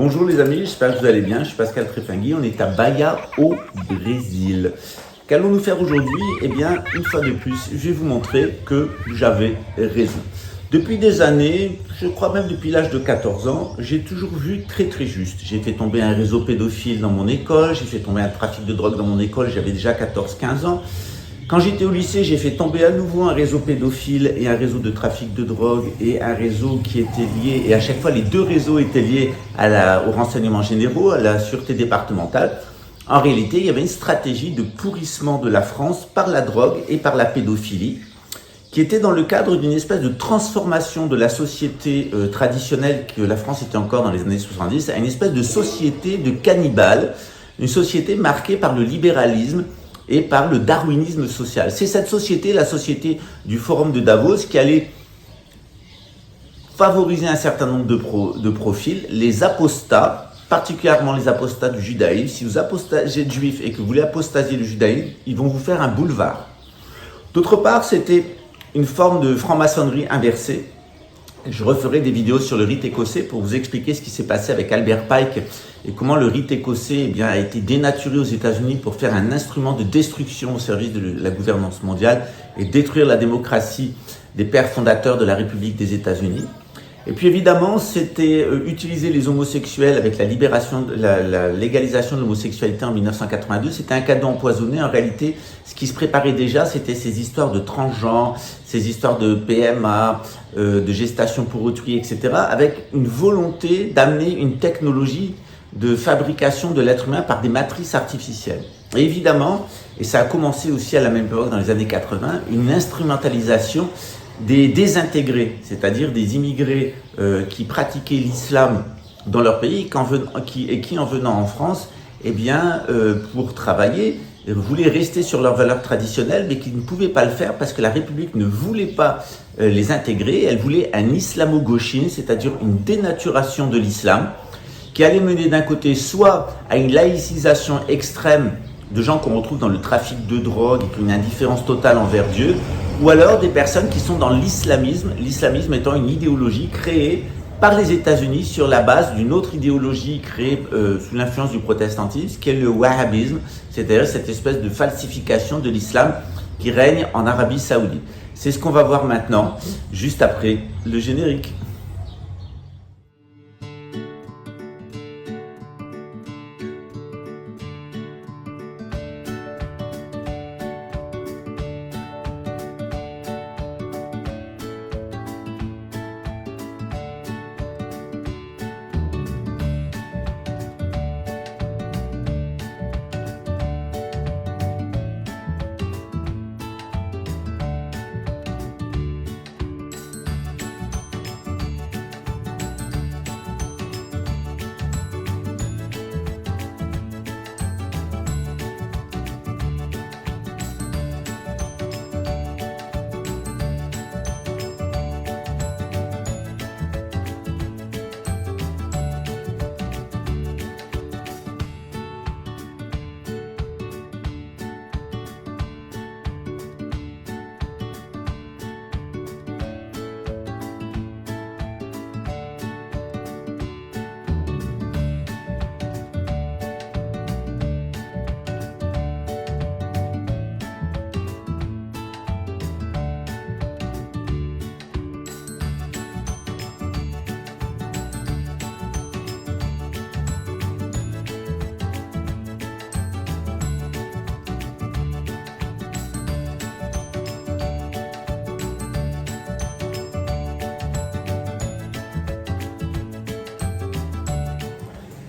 Bonjour les amis, j'espère que vous allez bien. Je suis Pascal Trefingui, on est à Bahia au Brésil. Qu'allons-nous faire aujourd'hui? Eh bien, une fois de plus, je vais vous montrer que j'avais raison. Depuis des années, je crois même depuis l'âge de 14 ans, j'ai toujours vu très juste. J'ai fait tomber un réseau pédophile dans mon école, j'ai fait tomber un trafic de drogue dans mon école, j'avais déjà 14-15 ans. Quand j'étais au lycée, j'ai fait tomber à nouveau un réseau pédophile et un réseau de trafic de drogue et un réseau qui était lié, et à chaque fois les deux réseaux étaient liés aux renseignements généraux, à la sûreté départementale. En réalité, il y avait une stratégie de pourrissement de la France par la drogue et par la pédophilie, qui était dans le cadre d'une espèce de transformation de la société traditionnelle que la France était encore dans les années 70, à une espèce de société de cannibales, une société marquée par le libéralisme et par le darwinisme social. C'est cette société, la société du Forum de Davos, qui allait favoriser un certain nombre de profils, les apostats, particulièrement les apostats du judaïsme. Si vous apostasiez de juifs et que vous voulez apostasier le judaïsme, ils vont vous faire un boulevard. D'autre part, c'était une forme de franc-maçonnerie inversée. Je referai des vidéos sur le rite écossais pour vous expliquer ce qui s'est passé avec Albert Pike et comment le rite écossais a été dénaturé aux États-Unis pour faire un instrument de destruction au service de la gouvernance mondiale et détruire la démocratie des pères fondateurs de la République des États-Unis. Et puis évidemment, c'était utiliser les homosexuels avec la légalisation de l'homosexualité en 1982. C'était un cadeau empoisonné. En réalité, ce qui se préparait déjà, c'était ces histoires de transgenres, ces histoires de PMA, de gestation pour autrui, etc., avec une volonté d'amener une technologie de fabrication de l'être humain par des matrices artificielles. Et évidemment, et ça a commencé aussi à la même époque dans les années 80, une instrumentalisation des désintégrés, c'est-à-dire des immigrés qui pratiquaient l'islam dans leur pays et qui en venant en France, pour travailler, voulaient rester sur leurs valeurs traditionnelles, mais qui ne pouvaient pas le faire parce que la République ne voulait pas les intégrer. Elle voulait un islamo-gauchisme, c'est-à-dire une dénaturation de l'islam, qui allait mener d'un côté soit à une laïcisation extrême de gens qu'on retrouve dans le trafic de drogue et qui ont une indifférence totale envers Dieu, ou alors des personnes qui sont dans l'islamisme, l'islamisme étant une idéologie créée par les États-Unis sur la base d'une autre idéologie créée sous l'influence du protestantisme, qui est le wahhabisme, c'est-à-dire cette espèce de falsification de l'islam qui règne en Arabie Saoudite. C'est ce qu'on va voir maintenant, juste après le générique.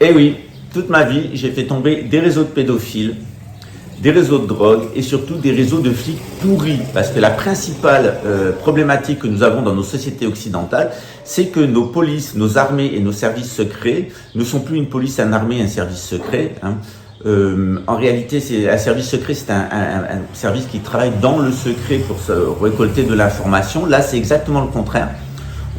Eh oui, toute ma vie, j'ai fait tomber des réseaux de pédophiles, des réseaux de drogue et surtout des réseaux de flics pourris. Parce que la principale problématique que nous avons dans nos sociétés occidentales, c'est que nos polices, nos armées et nos services secrets ne sont plus une police, une armée et un service secret. En réalité, un service secret, c'est un service qui travaille dans le secret pour récolter de l'information. Là, c'est exactement le contraire.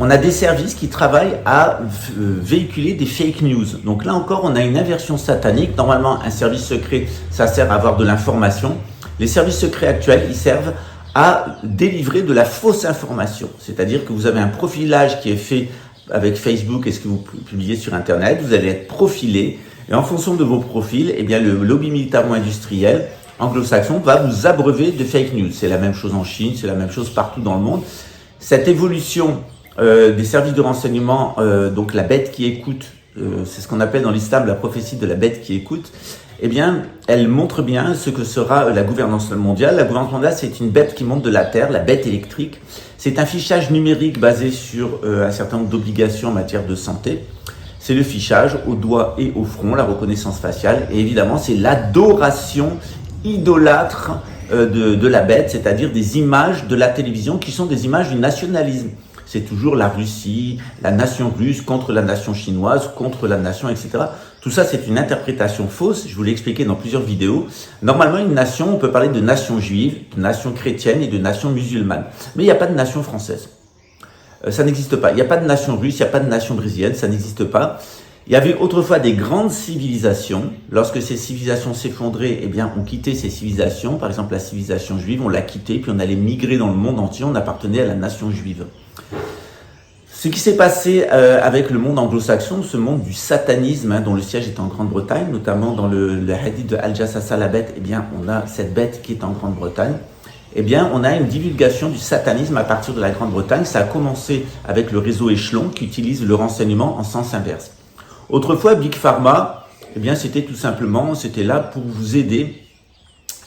On a des services qui travaillent à véhiculer des fake news. Donc là encore, on a une inversion satanique. Normalement, un service secret, ça sert à avoir de l'information. Les services secrets actuels, ils servent à délivrer de la fausse information. C'est-à-dire que vous avez un profilage qui est fait avec Facebook et ce que vous publiez sur Internet, vous allez être profilé. Et en fonction de vos profils, eh bien, le lobby militaro-industriel anglo-saxon va vous abreuver de fake news. C'est la même chose en Chine, c'est la même chose partout dans le monde. Cette évolution des services de renseignement, donc la bête qui écoute, c'est ce qu'on appelle dans l'islam la prophétie de la bête qui écoute, eh bien, elle montre bien ce que sera la gouvernance mondiale. La gouvernance mondiale, c'est une bête qui monte de la Terre, la bête électrique. C'est un fichage numérique basé sur un certain nombre d'obligations en matière de santé. C'est le fichage au doigt et au front, la reconnaissance faciale. Et évidemment, c'est l'adoration idolâtre de la bête, c'est-à-dire des images de la télévision qui sont des images du nationalisme. C'est toujours la Russie, la nation russe contre la nation chinoise, contre la nation, etc. Tout ça, c'est une interprétation fausse. Je vous l'ai expliqué dans plusieurs vidéos. Normalement, une nation, on peut parler de nation juive, de nation chrétienne et de nation musulmane. Mais il n'y a pas de nation française. Ça n'existe pas. Il n'y a pas de nation russe, il n'y a pas de nation brésilienne, ça n'existe pas. Il y avait autrefois des grandes civilisations. Lorsque ces civilisations s'effondraient, eh bien, on quittait ces civilisations. Par exemple, la civilisation juive, on l'a quittée, puis on allait migrer dans le monde entier, on appartenait à la nation juive. Ce qui s'est passé avec le monde anglo-saxon, ce monde du satanisme, dont le siège est en Grande-Bretagne, notamment dans le hadith de Al-Jassasa la bête, eh bien, on a cette bête qui est en Grande-Bretagne. Eh bien, on a une divulgation du satanisme à partir de la Grande-Bretagne. Ça a commencé avec le réseau Échelon qui utilise le renseignement en sens inverse. Autrefois, Big Pharma, eh bien, c'était tout simplement, c'était là pour vous aider,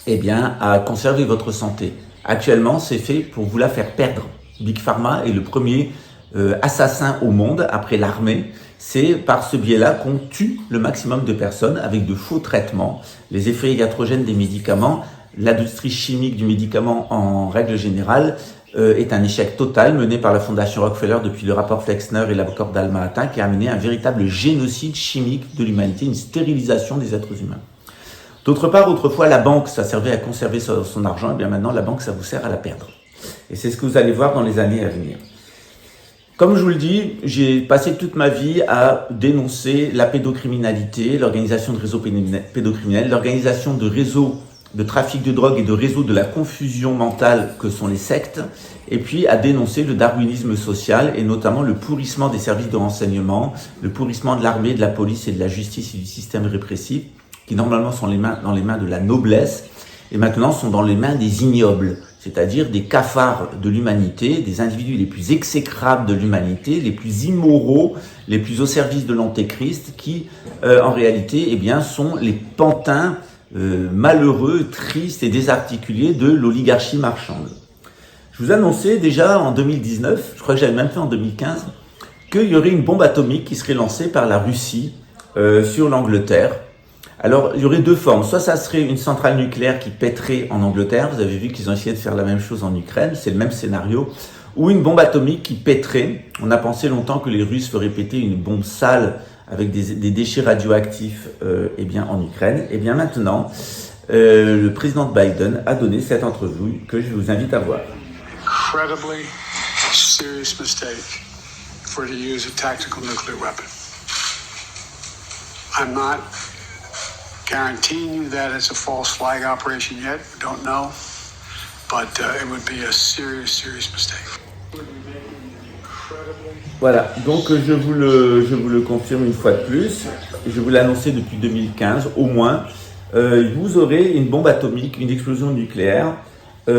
eh bien, à conserver votre santé. Actuellement, c'est fait pour vous la faire perdre. Big Pharma est le premier assassin au monde après l'armée. C'est par ce biais-là qu'on tue le maximum de personnes avec de faux traitements, les effets iatrogènes des médicaments. L'industrie chimique du médicament, en règle générale, est un échec total mené par la Fondation Rockefeller depuis le rapport Flexner et l'accord d'Alma-Ata qui a amené un véritable génocide chimique de l'humanité, une stérilisation des êtres humains. D'autre part, autrefois, la banque, ça servait à conserver son argent, et bien maintenant, la banque, ça vous sert à la perdre. Et c'est ce que vous allez voir dans les années à venir. Comme je vous le dis, j'ai passé toute ma vie à dénoncer la pédocriminalité, l'organisation de réseaux pédocriminels, l'organisation de réseaux de trafic de drogue et de réseaux de la confusion mentale que sont les sectes, et puis à dénoncer le darwinisme social et notamment le pourrissement des services de renseignement, le pourrissement de l'armée, de la police et de la justice et du système répressif, qui normalement sont dans les mains de la noblesse, et maintenant sont dans les mains des ignobles, c'est-à-dire des cafards de l'humanité, des individus les plus exécrables de l'humanité, les plus immoraux, les plus au service de l'antéchrist, qui en réalité eh bien, sont les pantins malheureux, tristes et désarticulés de l'oligarchie marchande. Je vous annonçais déjà en 2019, je crois que j'avais même fait en 2015, qu'il y aurait une bombe atomique qui serait lancée par la Russie sur l'Angleterre. Alors, il y aurait deux formes. Soit ça serait une centrale nucléaire qui pèterait en Angleterre. Vous avez vu qu'ils ont essayé de faire la même chose en Ukraine. C'est le même scénario. Ou une bombe atomique qui pèterait. On a pensé longtemps que les Russes feraient péter une bombe sale avec des déchets radioactifs eh bien, en Ukraine. Et bien maintenant, le président Biden a donné cette entrevue que je vous invite à voir. Incredibly serious mistake for to use a tactical nuclear weapon. I'm not guaranteeing you that it's a false flag operation yet. We don't know, but it would be a serious mistake. Voilà, donc je vous le confirme une fois de plus, je vous l'ai annoncé depuis 2015 au moins, vous aurez une bombe atomique, une explosion nucléaire qui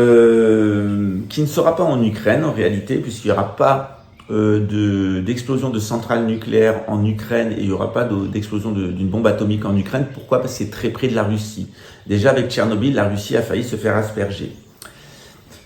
ne sera pas en Ukraine en réalité, puisqu'il n'y aura pas d'explosion de centrales nucléaires en Ukraine et il n'y aura pas d'explosion d'une bombe atomique en Ukraine. Pourquoi ? Parce que c'est très près de la Russie. Déjà avec Tchernobyl, la Russie a failli se faire asperger.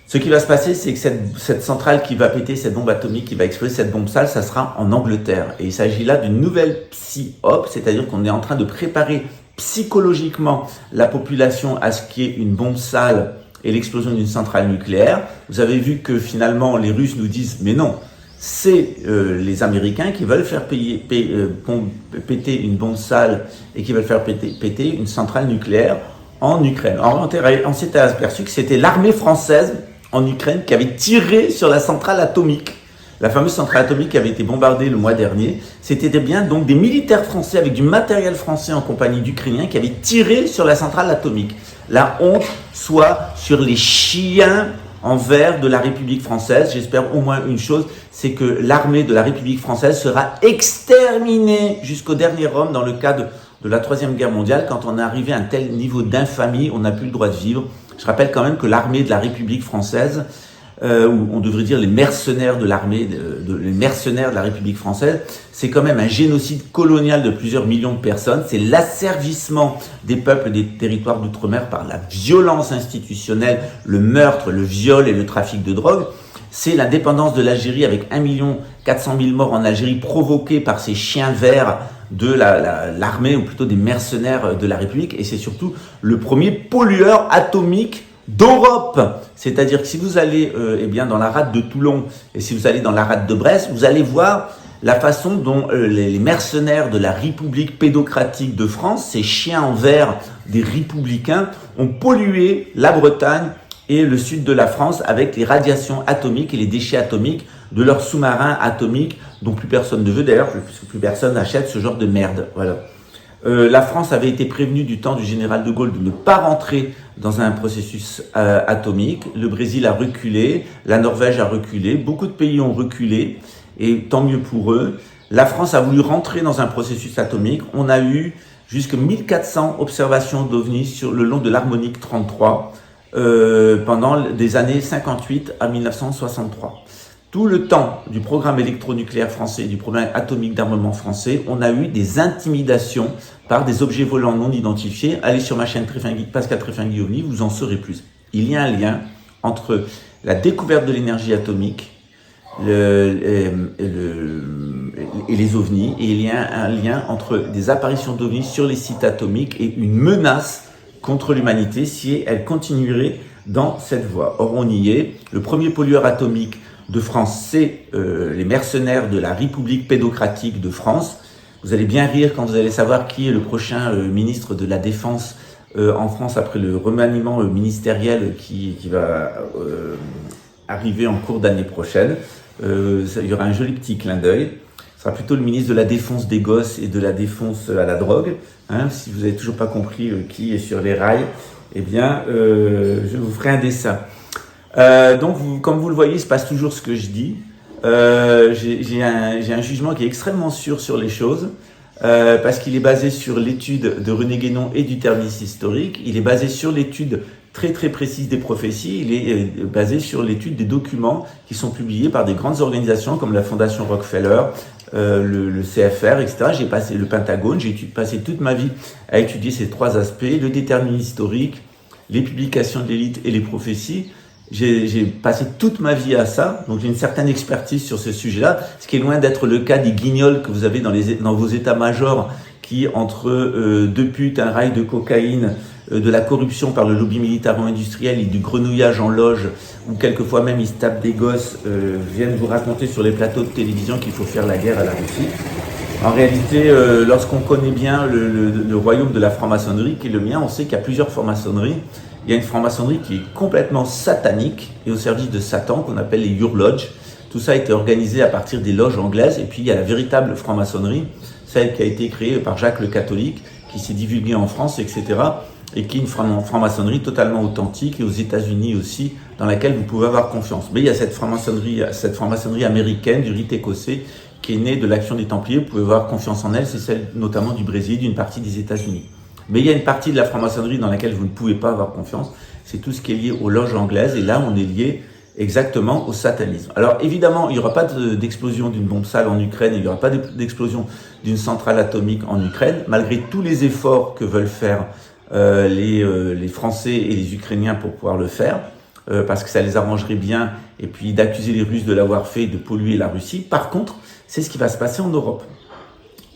Ce qui va se passer, c'est que cette centrale qui va péter, cette bombe atomique qui va exploser, cette bombe sale, ça sera en Angleterre. Et il s'agit là d'une nouvelle psy-op, c'est-à-dire qu'on est en train de préparer psychologiquement la population à ce qu'il y ait une bombe sale et l'explosion d'une centrale nucléaire. Vous avez vu que finalement, les Russes nous disent « mais non ». C'est les Américains qui veulent faire péter une bombe sale et qui veulent faire péter une centrale nucléaire en Ukraine. On s'était aperçu que c'était l'armée française en Ukraine qui avait tiré sur la centrale atomique. La fameuse centrale atomique qui avait été bombardée le mois dernier. C'était bien donc des militaires français avec du matériel français en compagnie d'Ukrainiens qui avaient tiré sur la centrale atomique. La honte soit sur les chiens envers de la République française. J'espère au moins une chose, c'est que l'armée de la République française sera exterminée jusqu'au dernier homme dans le cas de la Troisième Guerre mondiale. Quand on est arrivé à un tel niveau d'infamie, on n'a plus le droit de vivre. Je rappelle quand même que l'armée de la République française, ou on devrait dire les mercenaires de l'armée, les mercenaires de la République française, c'est quand même un génocide colonial de plusieurs millions de personnes. C'est l'asservissement des peuples des territoires d'outre-mer par la violence institutionnelle, le meurtre, le viol et le trafic de drogue. C'est l'indépendance de l'Algérie avec 1 400 000 morts en Algérie provoqués par ces chiens verts de l'armée, ou plutôt des mercenaires de la République. Et c'est surtout le premier pollueur atomique d'Europe. C'est-à-dire que si vous allez dans la rade de Toulon et si vous allez dans la rade de Brest, vous allez voir la façon dont les mercenaires de la République pédocratique de France, ces chiens en vert des républicains, ont pollué la Bretagne et le sud de la France avec les radiations atomiques et les déchets atomiques de leurs sous-marins atomiques, dont plus personne ne veut d'ailleurs, puisque plus personne n'achète ce genre de merde. Voilà. La France avait été prévenue du temps du général de Gaulle de ne pas rentrer dans un processus atomique. Le Brésil a reculé, la Norvège a reculé, beaucoup de pays ont reculé, et tant mieux pour eux. La France a voulu rentrer dans un processus atomique. On a eu jusqu'à 1400 observations d'OVNI sur le long de l'harmonique 33 pendant des années 58 à 1963. Tout le temps du programme électronucléaire français, du programme atomique d'armement français, on a eu des intimidations par des objets volants non identifiés. Allez sur ma chaîne Pascal Treffin-Guy OVNI, vous en saurez plus. Il y a un lien entre la découverte de l'énergie atomique et les ovnis, et il y a un lien entre des apparitions d'ovnis sur les sites atomiques et une menace contre l'humanité si elle continuerait dans cette voie. Or, on y est. Le premier pollueur atomique de France, c'est les mercenaires de la République pédocratique de France. Vous allez bien rire quand vous allez savoir qui est le prochain ministre de la Défense en France après le remaniement ministériel qui va arriver en cours d'année prochaine. Il y aura un joli petit clin d'œil. Ce sera plutôt le ministre de la Défense des gosses et de la défense à la drogue. Si vous n'avez toujours pas compris qui est sur les rails, eh bien, je vous ferai un dessin. Donc, comme vous le voyez, il se passe toujours ce que je dis. J'ai un jugement qui est extrêmement sûr sur les choses, parce qu'il est basé sur l'étude de René Guénon et du déterminisme historique. Il est basé sur l'étude très très précise des prophéties. Il est basé sur l'étude des documents qui sont publiés par des grandes organisations comme la Fondation Rockefeller, le CFR, etc. J'ai passé le Pentagone. J'ai passé toute ma vie à étudier ces trois aspects: le déterminisme historique, les publications de l'élite et les prophéties. J'ai passé toute ma vie à ça, donc j'ai une certaine expertise sur ce sujet-là, ce qui est loin d'être le cas des guignols que vous avez dans vos états-majors qui, entre deux putes, un rail de cocaïne, de la corruption par le lobby militaro-industriel et du grenouillage en loge, ou quelquefois même ils se tapent des gosses, viennent vous raconter sur les plateaux de télévision qu'il faut faire la guerre à la Russie. En réalité, lorsqu'on connaît bien le royaume de la franc-maçonnerie, qui est le mien, on sait qu'il y a plusieurs francs-maçonneries. Il y a une franc-maçonnerie qui est complètement satanique et au service de Satan, qu'on appelle les Your Lodge. Tout ça a été organisé à partir des loges anglaises. Et puis il y a la véritable franc-maçonnerie, celle qui a été créée par Jacques le Catholique, qui s'est divulguée en France, etc. Et qui est une franc-maçonnerie totalement authentique, et aux États-Unis aussi, dans laquelle vous pouvez avoir confiance. Mais il y a cette franc-maçonnerie américaine, du rite écossais, qui est née de l'action des Templiers. Vous pouvez avoir confiance en elle, c'est celle notamment du Brésil, d'une partie des États-Unis. Mais il y a une partie de la franc-maçonnerie dans laquelle vous ne pouvez pas avoir confiance, c'est tout ce qui est lié aux loges anglaises, et là on est lié exactement au satanisme. Alors évidemment, il n'y aura pas d'explosion d'une bombe sale en Ukraine, il n'y aura pas d'explosion d'une centrale atomique en Ukraine, malgré tous les efforts que veulent faire les Français et les Ukrainiens pour pouvoir le faire, parce que ça les arrangerait bien, et puis d'accuser les Russes de l'avoir fait, de polluer la Russie. Par contre, c'est ce qui va se passer en Europe.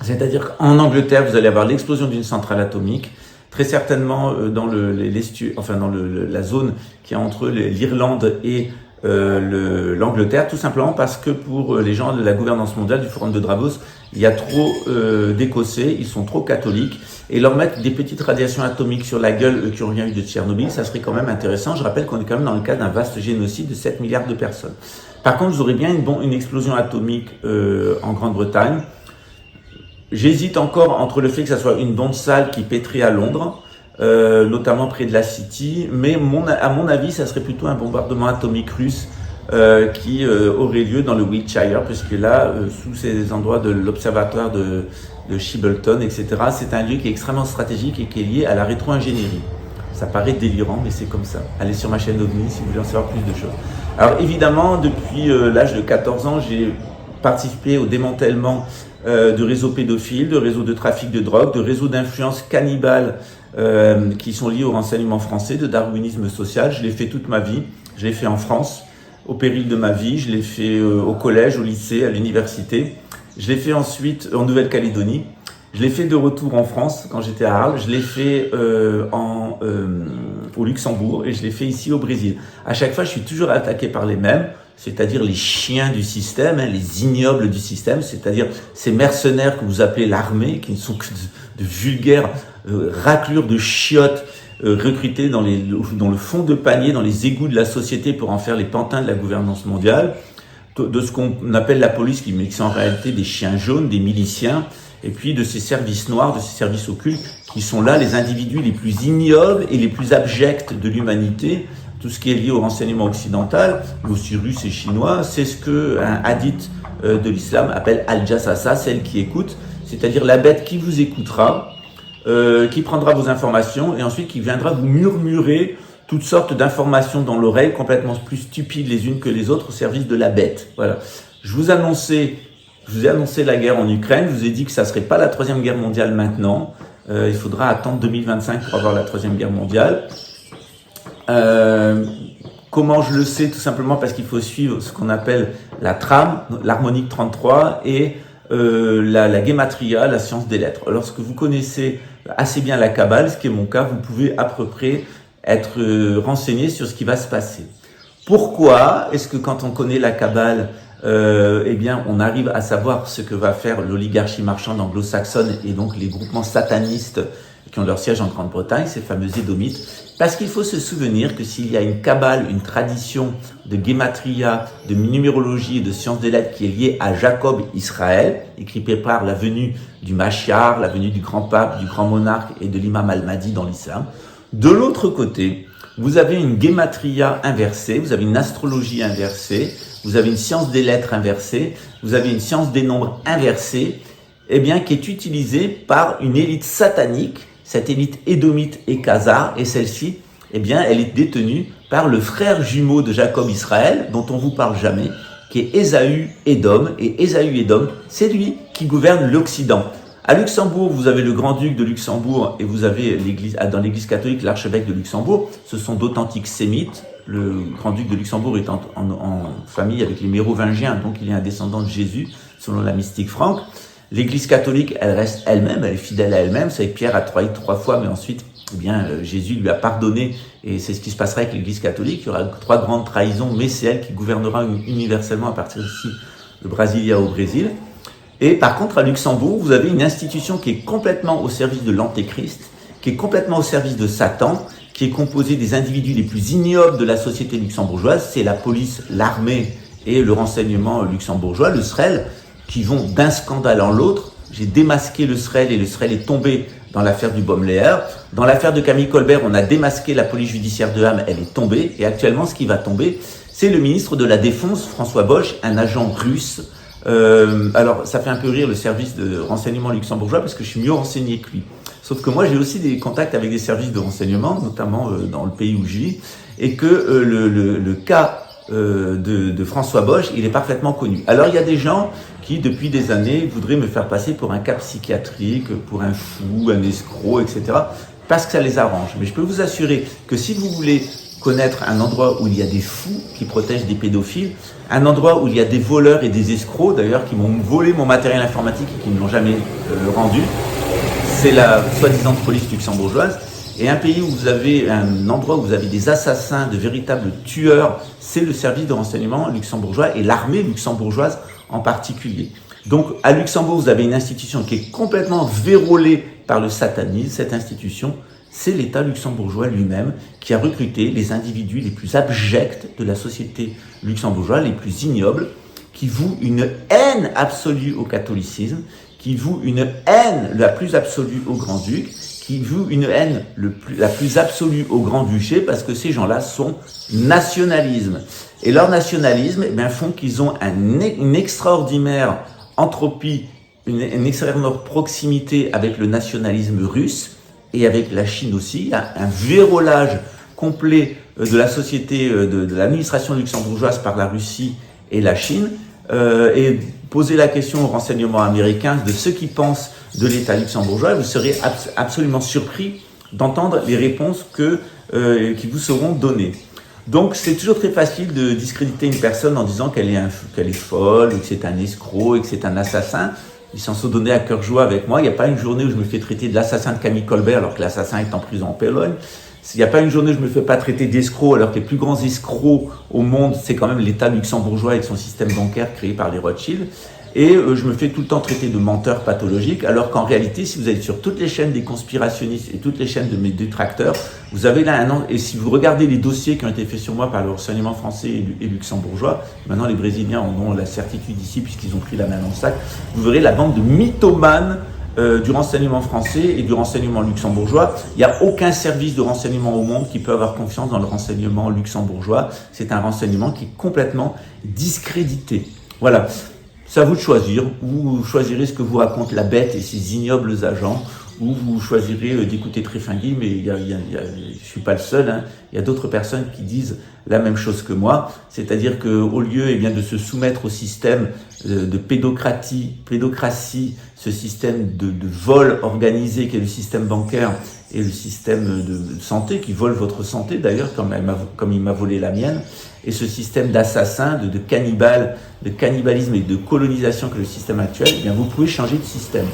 C'est-à-dire qu'en Angleterre, vous allez avoir l'explosion d'une centrale atomique, très certainement dans la zone qui est entre l'Irlande et l'Angleterre, tout simplement parce que pour les gens de la gouvernance mondiale du Forum de Davos, il y a trop d'Écossais, ils sont trop catholiques, et leur mettre des petites radiations atomiques sur la gueule qui ont rien eu de Tchernobyl, ça serait quand même intéressant. Je rappelle qu'on est quand même dans le cas d'un vaste génocide de 7 milliards de personnes. Par contre, vous aurez bien une explosion atomique en Grande-Bretagne. J'hésite encore entre le fait que ça soit une bombe sale qui pèterait à Londres, notamment près de la City, mais à mon avis, ça serait plutôt un bombardement atomique russe qui aurait lieu dans le Wiltshire, puisque là, sous ces endroits de l'observatoire de Shibbleton, etc., c'est un lieu qui est extrêmement stratégique et qui est lié à la rétro-ingénierie. Ça paraît délirant, mais c'est comme ça. Allez sur ma chaîne OVNI si vous voulez en savoir plus de choses. Alors évidemment, depuis l'âge de 14 ans, j'ai participé au démantèlement de réseaux pédophiles, de réseaux de trafic de drogue, de réseaux d'influence cannibales qui sont liés au renseignement français, de darwinisme social. Je l'ai fait toute ma vie. Je l'ai fait en France, au péril de ma vie. Je l'ai fait au collège, au lycée, à l'université. Je l'ai fait ensuite en Nouvelle-Calédonie. Je l'ai fait de retour en France quand j'étais à Arles. Je l'ai fait au Luxembourg et je l'ai fait ici au Brésil. À chaque fois, je suis toujours attaqué par les mêmes, c'est-à-dire les chiens du système, les ignobles du système, c'est-à-dire ces mercenaires que vous appelez l'armée, qui ne sont que de vulgaires raclures de chiottes recrutés dans le fond de panier, dans les égouts de la société pour en faire les pantins de la gouvernance mondiale, de ce qu'on appelle la police, mais qui sont en réalité des chiens jaunes, des miliciens, et puis de ces services noirs, de ces services occultes, qui sont là les individus les plus ignobles et les plus abjects de l'humanité. Tout ce qui est lié au renseignement occidental, mais aussi russe et chinois, c'est ce qu'un hadith de l'islam appelle al-jassasa, celle qui écoute, c'est-à-dire la bête qui vous écoutera, qui prendra vos informations et ensuite qui viendra vous murmurer toutes sortes d'informations dans l'oreille, complètement plus stupides les unes que les autres au service de la bête. Voilà. Je vous ai annoncé la guerre en Ukraine, je vous ai dit que ça ne serait pas la troisième guerre mondiale maintenant, il faudra attendre 2025 pour avoir la troisième guerre mondiale. Comment je le sais? Tout simplement parce qu'il faut suivre ce qu'on appelle la trame, l'harmonique 33 et la gematria, la science des lettres. Lorsque vous connaissez assez bien la Kabbale, ce qui est mon cas, vous pouvez à peu près être renseigné sur ce qui va se passer. Pourquoi est-ce que quand on connaît la Kabbale, eh bien, on arrive à savoir ce que va faire l'oligarchie marchande anglo-saxonne et donc les groupements satanistes qui ont leur siège en Grande-Bretagne, ces fameux Édomites? Parce qu'il faut se souvenir que s'il y a une Kabbale, une tradition de Gematria, de numérologie et de sciences des lettres qui est liée à Jacob Israël, et qui prépare la venue du Mashiach, la venue du grand pape, du grand monarque et de l'imam al-Mahdi dans l'islam, de l'autre côté, vous avez une Gematria inversée, vous avez une astrologie inversée, vous avez une science des lettres inversée, vous avez une science des nombres inversée, eh bien, qui est utilisée par une élite satanique, cette élite édomite et khazare, et celle-ci, eh bien, elle est détenue par le frère jumeau de Jacob Israël, dont on vous parle jamais, qui est Ésaü Édom, et Ésaü Édom, c'est lui qui gouverne l'Occident. À Luxembourg, vous avez le grand-duc de Luxembourg et vous avez dans l'église catholique l'archevêque de Luxembourg. Ce sont d'authentiques sémites. Le grand-duc de Luxembourg est en famille avec les mérovingiens, donc il est un descendant de Jésus, selon la mystique franque. L'église catholique, elle reste elle-même, elle est fidèle à elle-même. C'est vrai que Pierre a trahi 3 fois, mais ensuite, eh bien, Jésus lui a pardonné. Et c'est ce qui se passera avec l'église catholique. Il y aura 3 grandes trahisons, mais c'est elle qui gouvernera universellement à partir d'ici, de Brasilia au Brésil. Et par contre, à Luxembourg, vous avez une institution qui est complètement au service de l'antéchrist, qui est complètement au service de Satan, qui est composée des individus les plus ignobles de la société luxembourgeoise. C'est la police, l'armée et le renseignement luxembourgeois, le SREL, qui vont d'un scandale en l'autre. J'ai démasqué le SREL et le SREL est tombé dans l'affaire du Baumleher. Dans l'affaire de Camille Colbert, on a démasqué la police judiciaire de Ham, elle est tombée. Et actuellement, ce qui va tomber, c'est le ministre de la Défense, François Bosch, un agent russe. Alors, ça fait un peu rire le service de renseignement luxembourgeois parce que je suis mieux renseigné que lui. Sauf que moi, j'ai aussi des contacts avec des services de renseignement, notamment dans le pays où je vis, et que le cas de François Bosch, il est parfaitement connu. Alors, il y a des gens qui, depuis des années, voudraient me faire passer pour un cas psychiatrique, pour un fou, un escroc, etc., parce que ça les arrange. Mais je peux vous assurer que si vous voulez connaître un endroit où il y a des fous qui protègent des pédophiles, un endroit où il y a des voleurs et des escrocs, d'ailleurs, qui m'ont volé mon matériel informatique et qui ne l'ont jamais rendu, c'est la soi-disant police luxembourgeoise. Et un pays où vous avez un endroit où vous avez des assassins, de véritables tueurs, c'est le service de renseignement luxembourgeois et l'armée luxembourgeoise en particulier. Donc, à Luxembourg, vous avez une institution qui est complètement vérolée par le satanisme. Cette institution, c'est l'État luxembourgeois lui-même qui a recruté les individus les plus abjects de la société luxembourgeoise, les plus ignobles, qui vouent une haine absolue au catholicisme, qui vouent une haine la plus absolue au grand-duc, qui vouent une haine la plus absolue au Grand-Duché, parce que ces gens-là sont nationalisme. Et leur nationalisme, eh bien, font qu'ils ont une extraordinaire entropie, une extraordinaire proximité avec le nationalisme russe et avec la Chine aussi. Il y a un vérolage complet de la société, de l'administration luxembourgeoise par la Russie et la Chine, et poser la question aux renseignements américains de ce qu'ils pensent de l'État luxembourgeois, vous serez absolument surpris d'entendre les réponses qui vous seront données. Donc c'est toujours très facile de discréditer une personne en disant qu'elle est folle, que c'est un escroc, et que c'est un assassin. Ils s'en sont donnés à cœur joie avec moi. Il n'y a pas une journée où je me fais traiter de l'assassin de Camille Colbert alors que l'assassin est en prison en Pologne. Il n'y a pas une journée où je me fais pas traiter d'escroc alors que les plus grands escrocs au monde, c'est quand même l'État luxembourgeois avec son système bancaire créé par les Rothschild. Et je me fais tout le temps traiter de menteur pathologique, alors qu'en réalité, si vous allez sur toutes les chaînes des conspirationnistes et toutes les chaînes de mes détracteurs, vous avez là un an, et si vous regardez les dossiers qui ont été faits sur moi par le renseignement français et luxembourgeois, maintenant les Brésiliens en ont la certitude ici puisqu'ils ont pris la main dans le sac, vous verrez la bande de mythomanes du renseignement français et du renseignement luxembourgeois. Il n'y a aucun service de renseignement au monde qui peut avoir confiance dans le renseignement luxembourgeois. C'est un renseignement qui est complètement discrédité. Voilà. C'est à vous de choisir. Vous choisirez ce que vous raconte la bête et ses ignobles agents, ou vous choisirez d'écouter Tréfingui, mais je suis pas le seul. Hein. Il y a d'autres personnes qui disent la même chose que moi, c'est-à-dire que au lieu de se soumettre au système de pédocratie, ce système de vol organisé qui est le système bancaire et le système de santé qui vole votre santé d'ailleurs, comme il m'a volé la mienne, et ce système d'assassin, de cannibalisme et de colonisation que le système actuel, eh bien vous pouvez changer de système.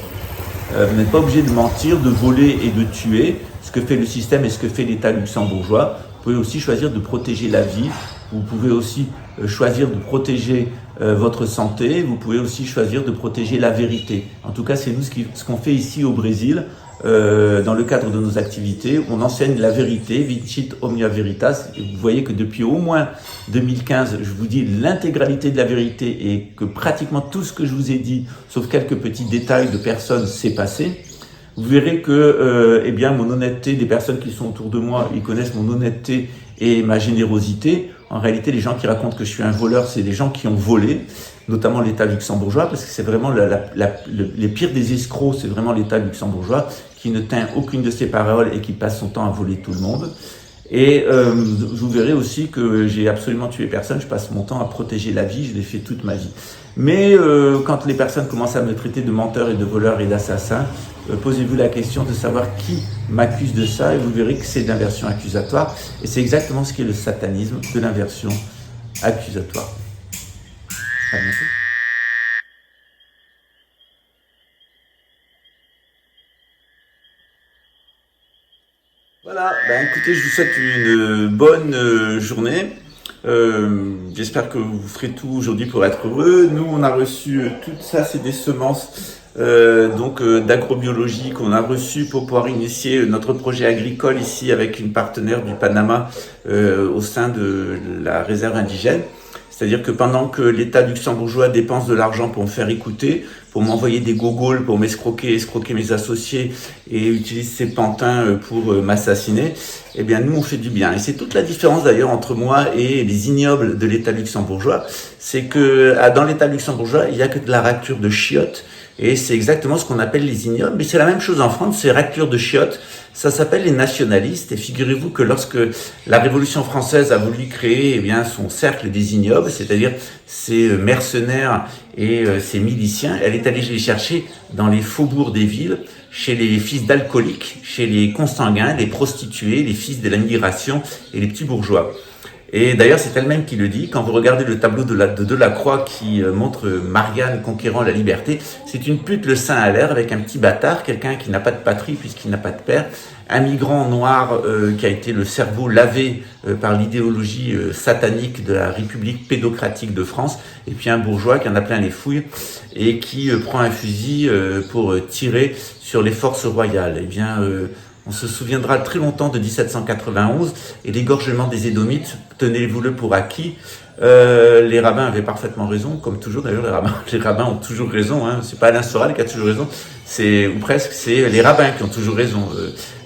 Vous n'êtes pas obligé de mentir, de voler et de tuer, ce que fait le système et ce que fait l'État luxembourgeois. Vous pouvez aussi choisir de protéger la vie, vous pouvez aussi choisir de protéger votre santé, vous pouvez aussi choisir de protéger la vérité. En tout cas, c'est nous ce qu'on fait ici au Brésil, dans le cadre de nos activités. On enseigne la vérité, Vincit Omnia Veritas. Et vous voyez que depuis au moins 2015, je vous dis l'intégralité de la vérité et que pratiquement tout ce que je vous ai dit, sauf quelques petits détails de personnes, s'est passé. Vous verrez que mon honnêteté, des personnes qui sont autour de moi, ils connaissent mon honnêteté et ma générosité. En réalité, les gens qui racontent que je suis un voleur, c'est des gens qui ont volé, notamment l'État luxembourgeois, parce que c'est vraiment les pires des escrocs, c'est vraiment l'État luxembourgeois qui ne tient aucune de ses paroles et qui passe son temps à voler tout le monde. Et vous verrez aussi que j'ai absolument tué personne, je passe mon temps à protéger la vie, je l'ai fait toute ma vie. Mais quand les personnes commencent à me traiter de menteur et de voleur et d'assassin, posez-vous la question de savoir qui m'accuse de ça et vous verrez que c'est de l'inversion accusatoire. Et c'est exactement ce qu'est le satanisme, de l'inversion accusatoire. À bientôt. Voilà, écoutez, je vous souhaite une bonne journée. J'espère que vous ferez tout aujourd'hui pour être heureux. Nous, on a reçu tout ça, c'est des semences d'agrobiologie qu'on a reçues pour pouvoir initier notre projet agricole ici avec une partenaire du Panama au sein de la réserve indigène. C'est-à-dire que pendant que l'État luxembourgeois dépense de l'argent pour me faire écouter, pour m'envoyer des gogoles, pour escroquer mes associés et utilise ces pantins pour m'assassiner, eh bien nous on fait du bien. Et c'est toute la différence d'ailleurs entre moi et les ignobles de l'État luxembourgeois, c'est que dans l'État luxembourgeois, il n'y a que de la racture de chiottes. Et c'est exactement ce qu'on appelle les ignobles. Mais c'est la même chose en France, c'est racture de chiottes. Ça s'appelle les nationalistes. Et figurez-vous que lorsque la Révolution française a voulu créer son cercle des ignobles, c'est-à-dire ces mercenaires et ces miliciens, elle est allée les chercher dans les faubourgs des villes, chez les fils d'alcooliques, chez les consanguins, les prostituées, les fils de la migration et les petits bourgeois. Et d'ailleurs, c'est elle-même qui le dit. Quand vous regardez le tableau de Delacroix qui montre Marianne conquérant la liberté, c'est une pute le sein à l'air avec un petit bâtard, quelqu'un qui n'a pas de patrie puisqu'il n'a pas de père, un migrant noir qui a été le cerveau lavé par l'idéologie satanique de la République pédocratique de France, et puis un bourgeois qui en a plein les fouilles et qui prend un fusil pour tirer sur les forces royales. On se souviendra très longtemps de 1791 et l'égorgement des Édomites, tenez-vous-le pour acquis. Les rabbins avaient parfaitement raison, comme toujours d'ailleurs les rabbins ont toujours raison, hein. C'est pas Alain Soral qui a toujours raison, ou presque, c'est les rabbins qui ont toujours raison.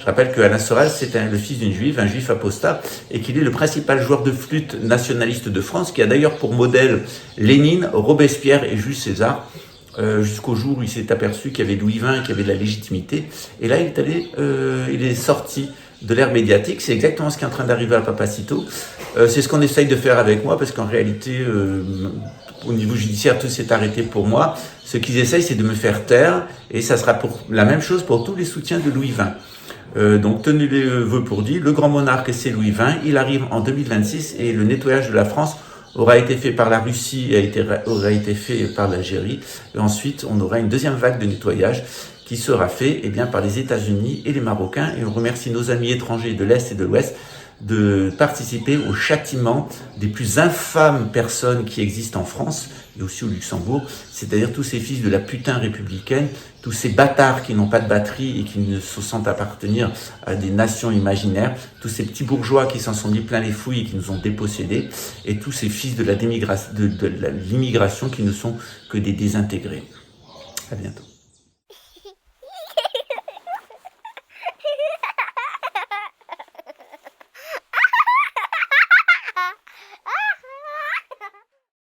Je rappelle que Alain Soral, c'est le fils d'une juive, un juif apostat, et qu'il est le principal joueur de flûte nationaliste de France, qui a d'ailleurs pour modèle Lénine, Robespierre et Jules César, jusqu'au jour où il s'est aperçu qu'il y avait Louis XX, qu'il y avait de la légitimité. Et là, il est sorti de l'ère médiatique. C'est exactement ce qui est en train d'arriver à Papacito. C'est ce qu'on essaye de faire avec moi, parce qu'en réalité, au niveau judiciaire, tout s'est arrêté pour moi. Ce qu'ils essayent, c'est de me faire taire, et ça sera pour la même chose pour tous les soutiens de Louis XX. Donc tenez les vœux pour dit, le grand monarque c'est Louis XX, il arrive en 2026 et le nettoyage de la France aura été fait par la Russie et aura été fait par l'Algérie. Et ensuite, on aura une deuxième vague de nettoyage qui sera fait par les États-Unis et les Marocains. Et on remercie nos amis étrangers de l'Est et de l'Ouest de participer au châtiment des plus infâmes personnes qui existent en France et aussi au Luxembourg, c'est-à-dire tous ces fils de la putain républicaine, tous ces bâtards qui n'ont pas de batterie et qui ne se sentent appartenir à des nations imaginaires, tous ces petits bourgeois qui s'en sont mis plein les fouilles et qui nous ont dépossédés, et tous ces fils de l'immigration qui ne sont que des désintégrés. À bientôt.